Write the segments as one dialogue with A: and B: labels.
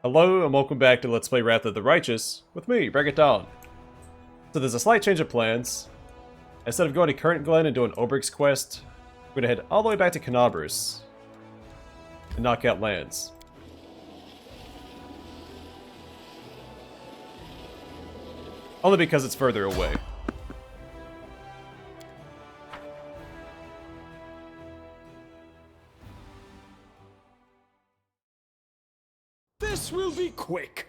A: Hello and welcome back to Let's Play Wrath of the Righteous with me, Bring It Down. So there's a slight change of plans. Instead of going to Current Glen and doing Obrig's quest, we're gonna head all the way back to Knabrus and knock out lands. Only because it's further away.
B: This will be quick.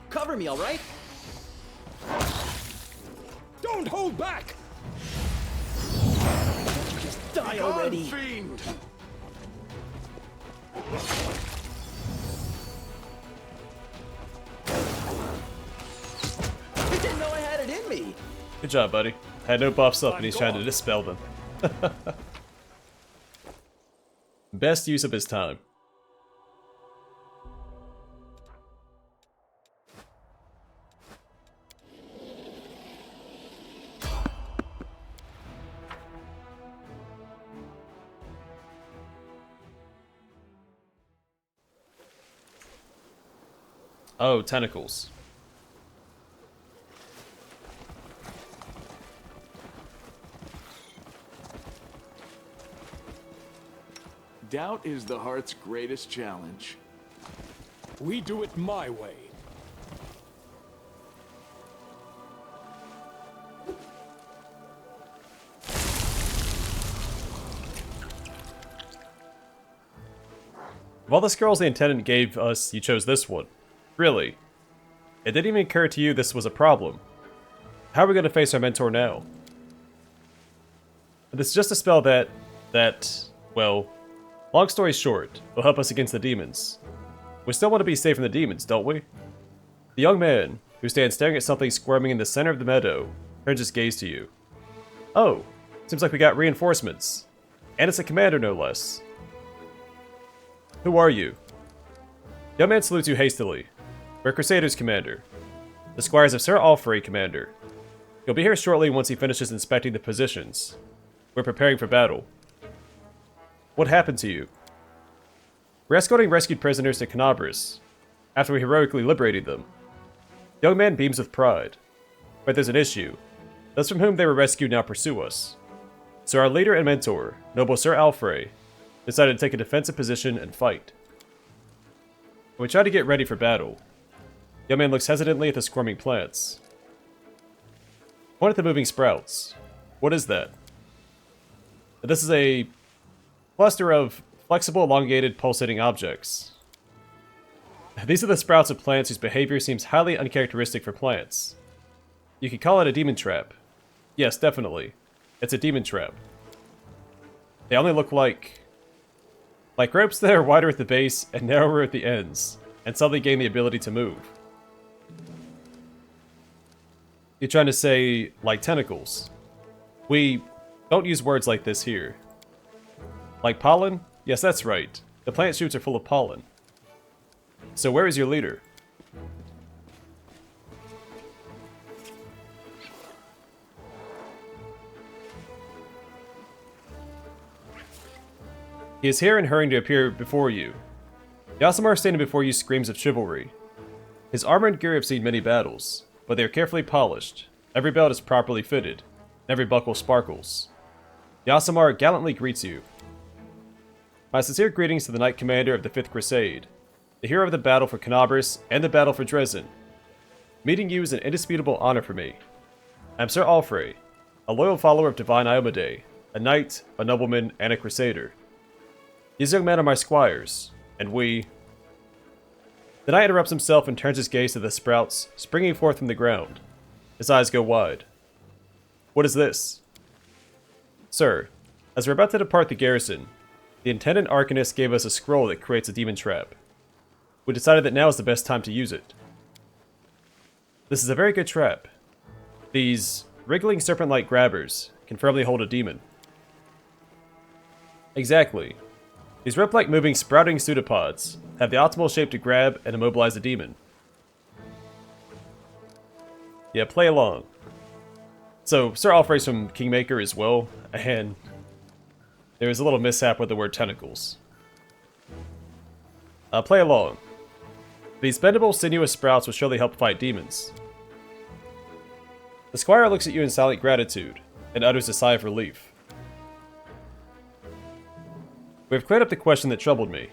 C: Cover me, all right?
B: Don't hold back.
C: Just die already.
B: Fiend.
C: I didn't know I had it in me.
A: Good job, buddy. Had no buffs up and he's trying to dispel them. Best use of his time. Oh, Tentacles.
D: Doubt is the heart's greatest challenge.
B: We do it my way.
A: Of all the scrolls the Intendant gave us, you chose this one. Really? It didn't even occur to you this was a problem. How are we going to face our mentor now? This is just a spell that, well, long story short, will help us against the demons. We still want to be safe from the demons, don't we? The young man, who stands staring at something squirming in the center of the meadow, turns his gaze to you. Oh, seems like we got reinforcements. And it's a commander, no less. Who are you? The young man salutes you hastily. We're Crusaders, Commander. The squires of Sir Allfrey, Commander. He'll be here shortly once he finishes inspecting the positions. We're preparing for battle. What happened to you? We're escorting rescued prisoners to Knabrus, after we heroically liberated them. The young man beams with pride. But there's an issue. Those from whom they were rescued now pursue us. So our leader and mentor, noble Sir Allfrey, decided to take a defensive position and fight. When we try to get ready for battle, the young man looks hesitantly at the squirming plants. Point at the moving sprouts. What is that? This is a cluster of flexible, elongated, pulsating objects. These are the sprouts of plants whose behavior seems highly uncharacteristic for plants. You could call it a demon trap. Yes, definitely. It's a demon trap. They only look like ropes that are wider at the base and narrower at the ends, and suddenly gain the ability to move. You're trying to say, like tentacles. We don't use words like this here. Like pollen? Yes, that's right. The plant shoots are full of pollen. So where is your leader? He is here and hurrying to appear before you. Yasamar standing before you screams of chivalry. His armor and gear have seen many battles, but they are carefully polished. Every belt is properly fitted, and every buckle sparkles. Yasamar gallantly greets you. My sincere greetings to the Knight Commander of the 5th Crusade, the hero of the battle for Knabrus and the battle for Dresden. Meeting you is an indisputable honor for me. I am Sir Allfrey, a loyal follower of Divine Iomade, a knight, a nobleman, and a crusader. These young men are my squires, and we... The knight interrupts himself and turns his gaze to the sprouts springing forth from the ground. His eyes go wide. What is this? Sir, as we're about to depart the garrison, the Intendant Arcanist gave us a scroll that creates a demon trap. We decided that now is the best time to use it. This is a very good trap. These wriggling serpent-like grabbers can firmly hold a demon. Exactly. These rope-like moving sprouting pseudopods have the optimal shape to grab and immobilize a demon. Yeah, play along. So, Sir Allfrey's from Kingmaker as well, and there was a little mishap with the word tentacles. Play along. These bendable, sinuous sprouts will surely help fight demons. The squire looks at you in silent gratitude, and utters a sigh of relief. We have cleared up the question that troubled me.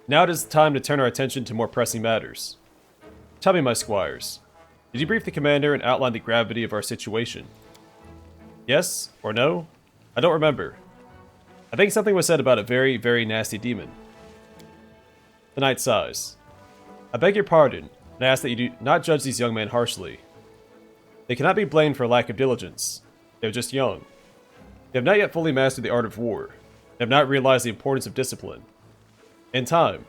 A: Now it is time to turn our attention to more pressing matters. Tell me, my squires, did you brief the commander and outline the gravity of our situation? Yes or no? I don't remember. I think something was said about a very, very nasty demon. The knight sighs. I beg your pardon, and I ask that you do not judge these young men harshly. They cannot be blamed for lack of diligence. They are just young. They have not yet fully mastered the art of war, and have not realized the importance of discipline. In time,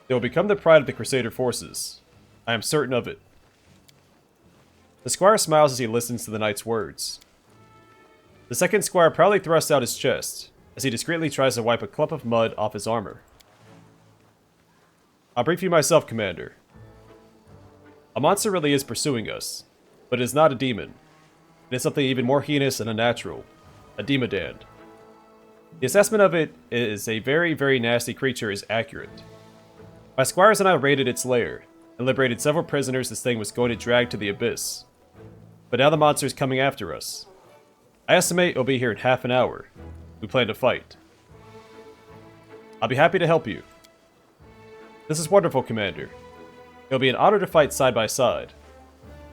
A: they will become the pride of the Crusader forces. I am certain of it. The squire smiles as he listens to the knight's words. The second squire proudly thrusts out his chest, as he discreetly tries to wipe a clump of mud off his armor. I'll brief you myself, Commander. A monster really is pursuing us, but it is not a demon. It is something even more heinous and unnatural, a demodand. The assessment of it is a very, very nasty creature is accurate. My squires and I raided its lair, and liberated several prisoners this thing was going to drag to the abyss. But now the monster is coming after us. I estimate it'll be here in half an hour. We plan to fight. I'll be happy to help you. This is wonderful, Commander. It'll be an honor to fight side by side.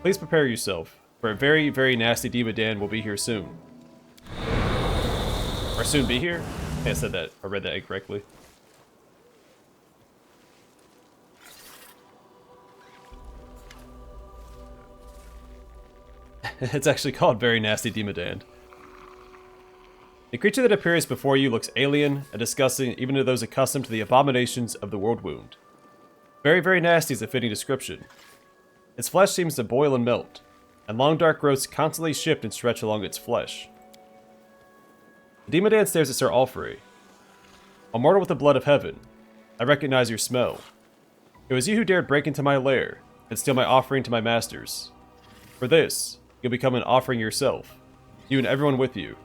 A: Please prepare yourself, for a very, very nasty demodand will be here soon. Or soon be here? I think I said that. I read that incorrectly. It's actually called Very Nasty Demodand. The creature that appears before you looks alien and disgusting even to those accustomed to the abominations of the world wound. Very, very nasty is a fitting description. Its flesh seems to boil and melt, and long dark growths constantly shift and stretch along its flesh. The demodand stares at Sir Allfrey. A mortal with the blood of heaven, I recognize your smell. It was you who dared break into my lair and steal my offering to my masters. For this, you'll become an offering yourself, you and everyone with you.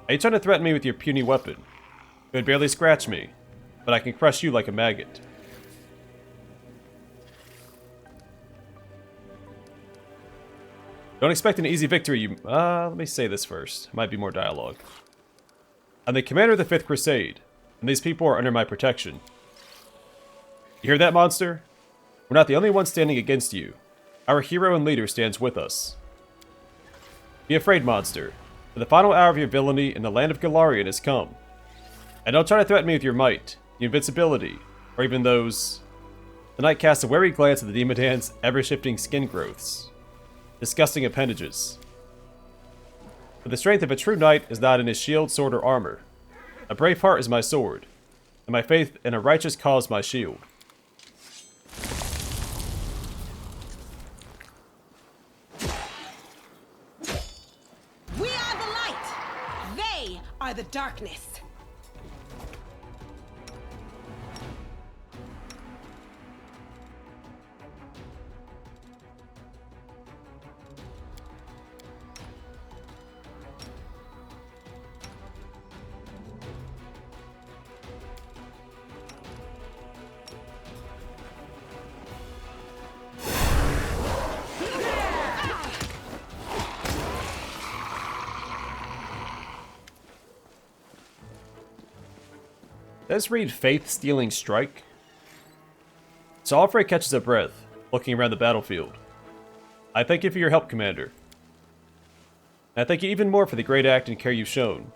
A: Are you trying to threaten me with your puny weapon? It would barely scratch me, but I can crush you like a maggot. Don't expect an easy victory, you... let me say this first. Might be more dialogue. I'm the commander of the 5th Crusade, and these people are under my protection. You hear that, monster? We're not the only ones standing against you. Our hero and leader stands with us. Be afraid, monster, for the final hour of your villainy in the land of Galarian has come. And don't try to threaten me with your might, your invincibility, or even those... The knight casts a wary glance at the demodand's ever-shifting skin growths. Disgusting appendages. But the strength of a true knight is not in his shield, sword, or armor. A brave heart is my sword, and my faith in a righteous cause my shield.
E: We are the light! They are the darkness!
A: Let's read Faith-Stealing Strike. So Allfrey catches a breath, looking around the battlefield. I thank you for your help, Commander. And I thank you even more for the great act and care you've shown.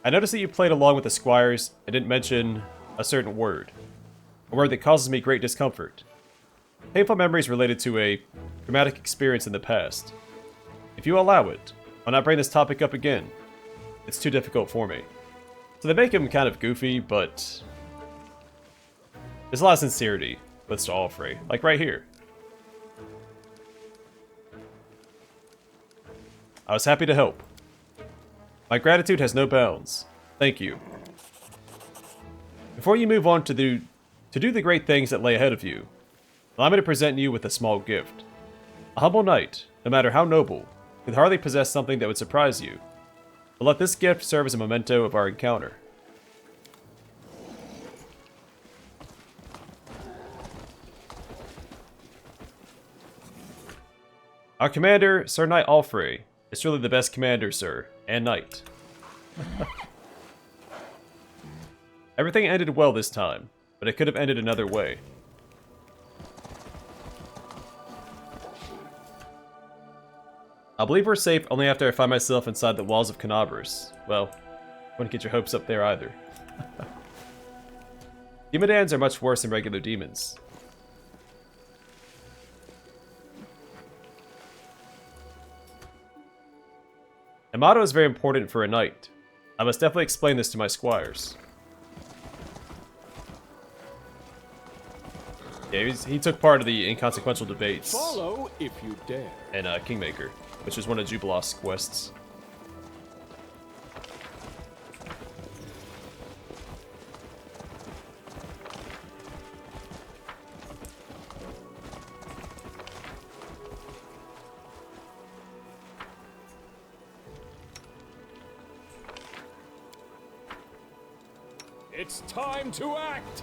A: I noticed that you played along with the squires and didn't mention a certain word. A word that causes me great discomfort. Painful memories related to a traumatic experience in the past. If you allow it, I'll not bring this topic up again. It's too difficult for me. So they make him kind of goofy, but there's a lot of sincerity with Sir Allfrey, like right here. I was happy to help. My gratitude has no bounds. Thank you. Before you move on to do the great things that lay ahead of you, allow me to present you with a small gift. A humble knight, no matter how noble, could hardly possess something that would surprise you. But let this gift serve as a memento of our encounter. Our commander, Sir Knight Allfrey, is truly the best commander, sir, and knight. Everything ended well this time, but it could have ended another way. I believe we're safe only after I find myself inside the walls of Canabras. Well, wouldn't get your hopes up there either. Demodands are much worse than regular demons. A motto is very important for a knight. I must definitely explain this to my squires. Yeah, he took part of the inconsequential debates.
B: Follow if you dare.
A: And Kingmaker, which is one of Jubilex quests.
B: It's time to act!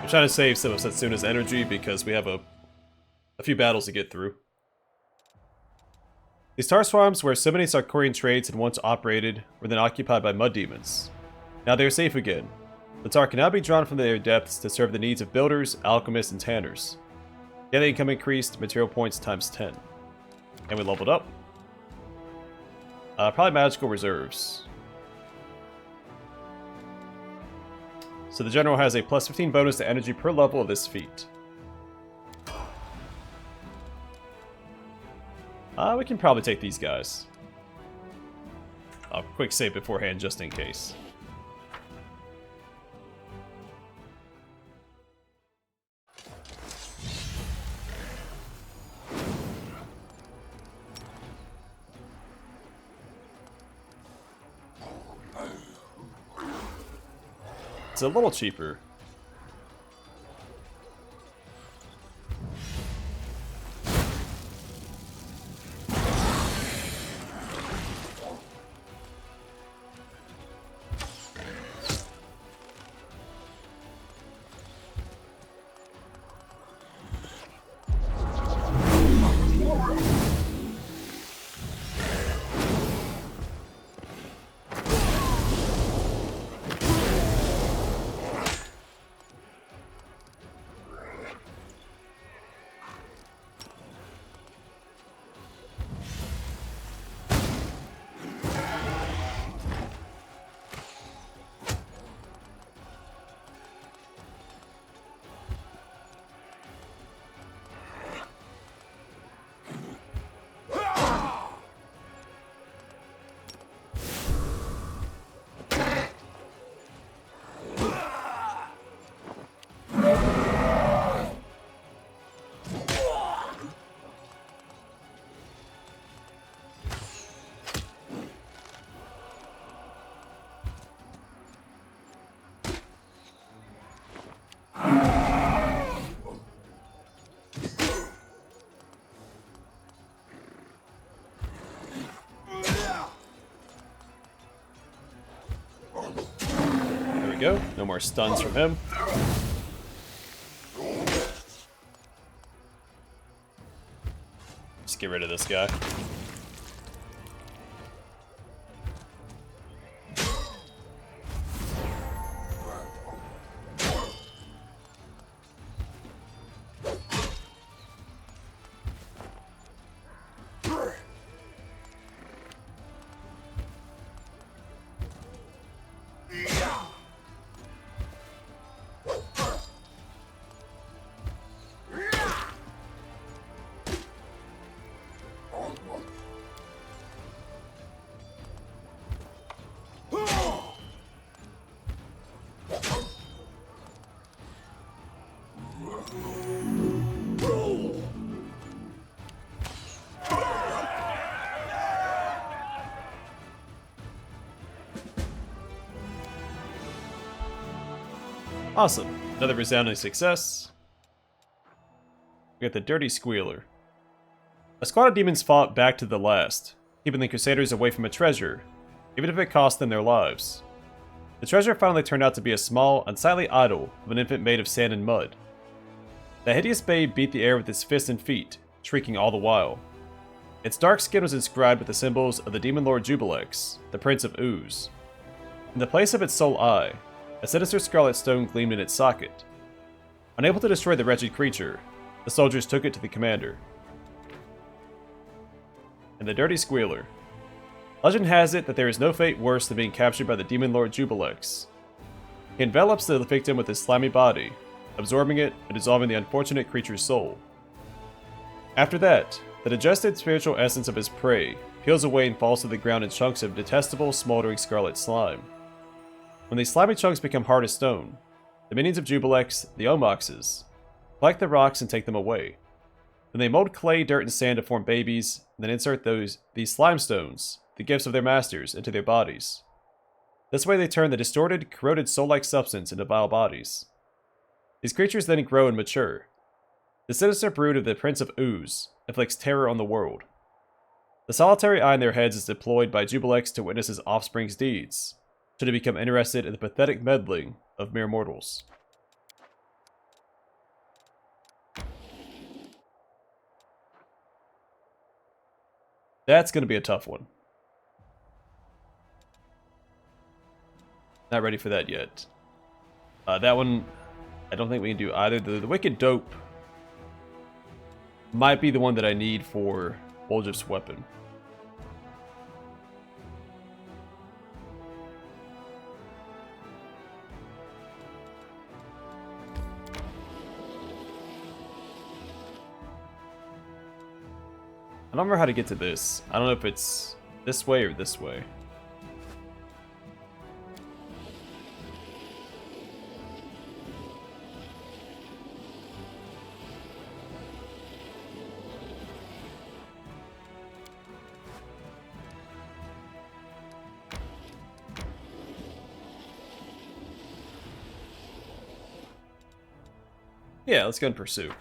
A: Trying to save some of Setsuna's energy because we have a few battles to get through. These tar swamps, where so many Sarkorian trades had once operated, were then occupied by mud demons. Now they are safe again. The tar can now be drawn from their depths to serve the needs of builders, alchemists, and tanners. Daily income increased, material points times 10. And we leveled up. Probably magical reserves. So the general has a plus 15 bonus to energy per level of this feat. We can probably take these guys. Quick save beforehand just in case. It's a little cheaper. go. No more stuns from him. Just get rid of this guy. Awesome. Another resounding success. We got the Dirty Squealer. A squad of demons fought back to the last, keeping the Crusaders away from a treasure, even if it cost them their lives. The treasure finally turned out to be a small, unsightly idol of an infant made of sand and mud. The hideous babe beat the air with its fists and feet, shrieking all the while. Its dark skin was inscribed with the symbols of the demon lord Jubilex, the Prince of Ooze. In the place of its sole eye, a sinister scarlet stone gleamed in its socket. Unable to destroy the wretched creature, the soldiers took it to the commander. And the Dirty Squealer. Legend has it that there is no fate worse than being captured by the demon lord Jubilex. He envelops the victim with his slimy body, absorbing it and dissolving the unfortunate creature's soul. After that, the digested spiritual essence of his prey peels away and falls to the ground in chunks of detestable, smoldering scarlet slime. When these slimy chunks become hard as stone, the minions of Jubilex, the Omoxes, collect the rocks and take them away. Then they mold clay, dirt, and sand to form babies, and then insert these slime stones, the gifts of their masters, into their bodies. This way they turn the distorted, corroded soul-like substance into vile bodies. These creatures then grow and mature. The sinister brood of the Prince of Ooze inflicts terror on the world. The solitary eye in their heads is deployed by Jubilex to witness his offspring's deeds, should he become interested in the pathetic meddling of mere mortals. That's going to be a tough one. Not ready for that yet. That one, I don't think we can do either. The Wicked Dope might be the one that I need for Boljif's weapon. I don't remember how to get to this. I don't know if it's this way or this way. Yeah, let's go and pursue.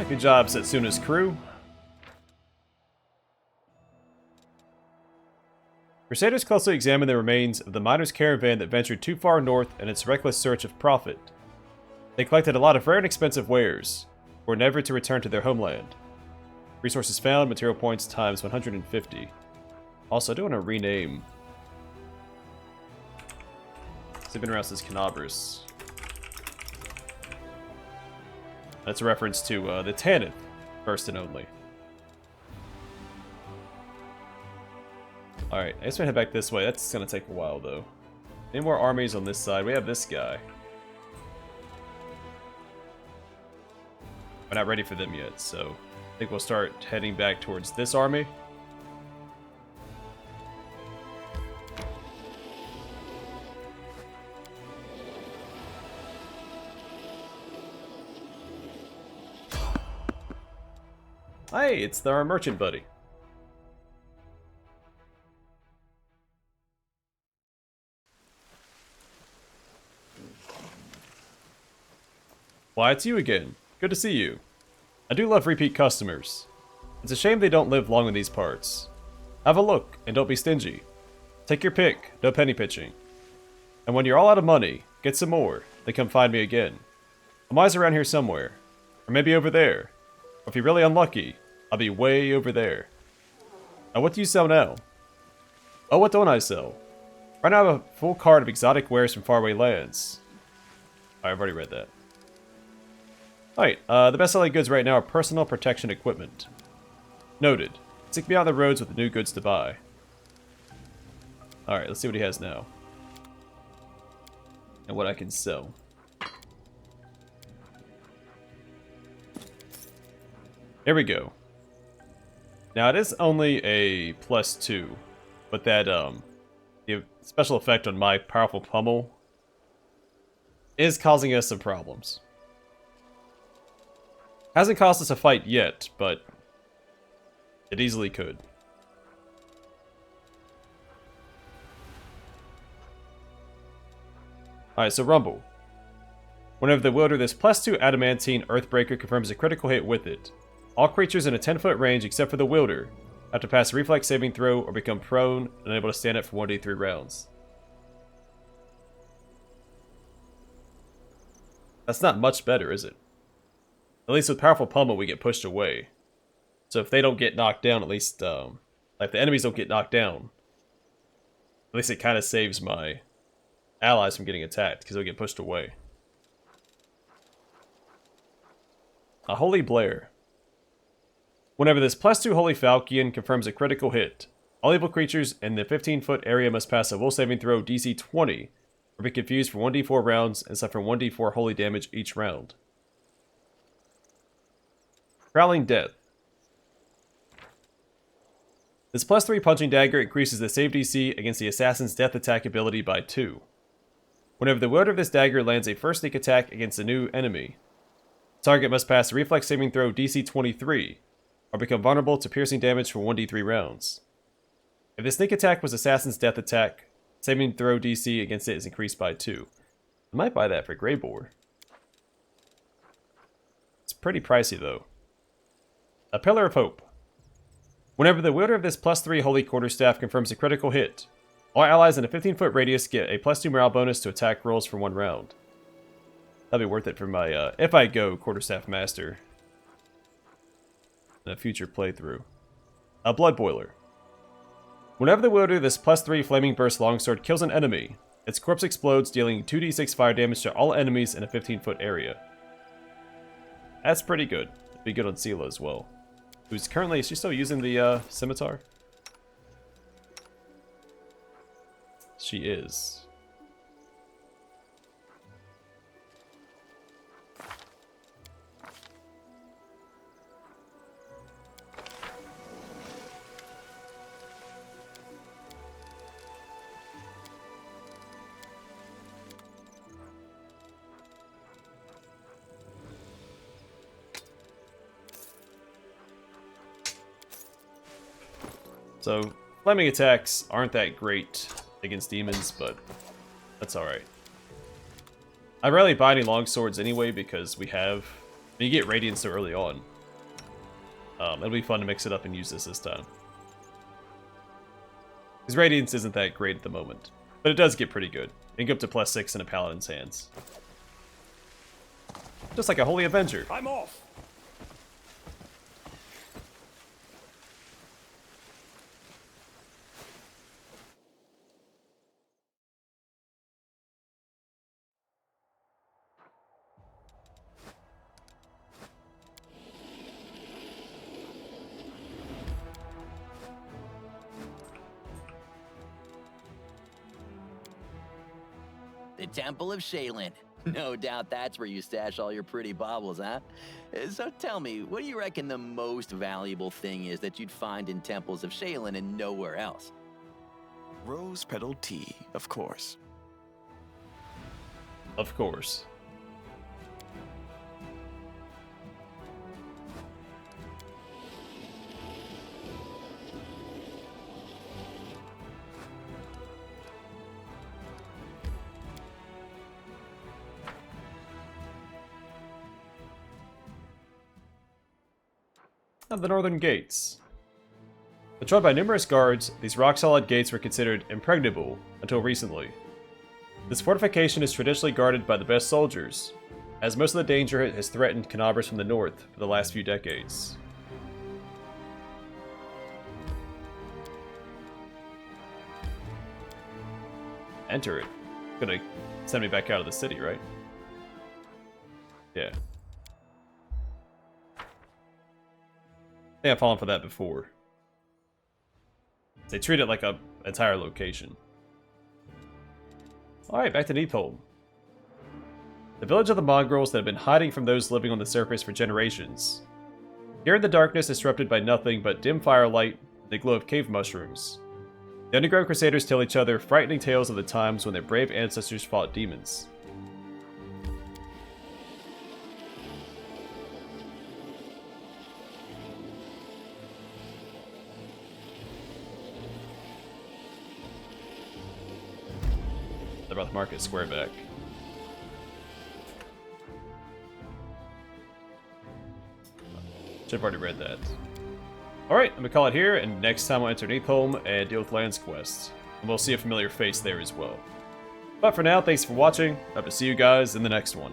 A: Good job, Setsuna's crew. Crusaders closely examined the remains of the miners' caravan that ventured too far north in its reckless search of profit. They collected a lot of rare and expensive wares, were never to return to their homeland. Resources found, material points times 150. Also, I do want to rename. They've been around since Canabras. That's a reference to the Tanith, first and only. Alright, I guess we're gonna head back this way. That's gonna take a while, though. Any more armies on this side? We have this guy. We're not ready for them yet, so I think we'll start heading back towards this army. Hey, it's our merchant buddy. Why, it's you again. Good to see you. I do love repeat customers. It's a shame they don't live long in these parts. Have a look, and don't be stingy. Take your pick, no penny pitching. And when you're all out of money, get some more, then come find me again. I'm always around here somewhere. Or maybe over there. Or if you're really unlucky, I'll be way over there. Now what do you sell now? Oh, what don't I sell? Right now I have a full cart of exotic wares from faraway lands. Alright, I've already read that. Alright, the best selling goods right now are personal protection equipment. Noted. Seek me out on the roads with new goods to buy. Alright, let's see what he has now. And what I can sell. There we go. Now it is only a +2, but that the special effect on my powerful pummel is causing us some problems. Hasn't caused us a fight yet, but it easily could. Alright, so Rumble. Whenever the wielder this +2 adamantine Earthbreaker confirms a critical hit with it, all creatures in a 10-foot range except for the wielder have to pass a reflex saving throw or become prone and unable to stand up for 1d3 rounds. That's not much better, is it? At least with powerful pummel we get pushed away. So if they don't get knocked down, at least, like the enemies don't get knocked down, at least it kind of saves my allies from getting attacked, because they'll get pushed away. A Holy Blair. Whenever this +2 Holy Falchion confirms a critical hit, all evil creatures in the 15-foot area must pass a will saving throw DC 20, or be confused for 1d4 rounds and suffer 1d4 holy damage each round. Prowling Death. This +3 punching dagger increases the save DC against the assassin's death attack ability by 2. Whenever the wielder of this dagger lands a first sneak attack against a new enemy, the target must pass a reflex saving throw DC 23, or become vulnerable to piercing damage for 1d3 rounds. If the sneak attack was assassin's death attack, saving throw DC against it is increased by 2. I might buy that for Greyboar. It's pretty pricey though. A Pillar of Hope. Whenever the wielder of this +3 Holy Quarterstaff confirms a critical hit, all allies in a 15-foot radius get a +2 morale bonus to attack rolls for 1 round. That'd be worth it for my, if I go Quarterstaff Master in a future playthrough. A Blood Boiler. Whenever the wielder of this +3 Flaming Burst Longsword kills an enemy, its corpse explodes, dealing 2d6 fire damage to all enemies in a 15-foot area. That's pretty good. It'd be good on Sela as well. Who's currently, is she still using the scimitar? She is. So, flaming attacks aren't that great against demons, but that's alright. I rarely buy any longswords anyway because we have... you get Radiant so early on. It'll be fun to mix it up and use this time. His Radiance isn't that great at the moment, but it does get pretty good. It can go up to +6 in a Paladin's hands. Just like a Holy Avenger.
B: I'm off.
F: The Temple of Shaylin. No doubt that's where you stash all your pretty baubles, huh? So tell me, what do you reckon the most valuable thing is that you'd find in Temples of Shaylin and nowhere else?
G: Rose petal tea, of course.
A: Of course. And the northern gates. Patrolled by numerous guards, these rock-solid gates were considered impregnable until recently. This fortification is traditionally guarded by the best soldiers, as most of the danger has threatened Canabras from the north for the last few decades. Enter it. Gonna send me back out of the city, right? Yeah. I think I've fallen for that before. They treat it like an entire location. Alright, back to Neathholm. The village of the mongrels that have been hiding from those living on the surface for generations. Here in the darkness disrupted by nothing but dim firelight and the glow of cave mushrooms. The underground crusaders tell each other frightening tales of the times when their brave ancestors fought demons. They're about to mark it square back. Should have already read that. Alright, I'm gonna call it here, and next time we'll enter Neathholm and deal with Lance Quest. And we'll see a familiar face there as well. But for now, thanks for watching. Hope to see you guys in the next one.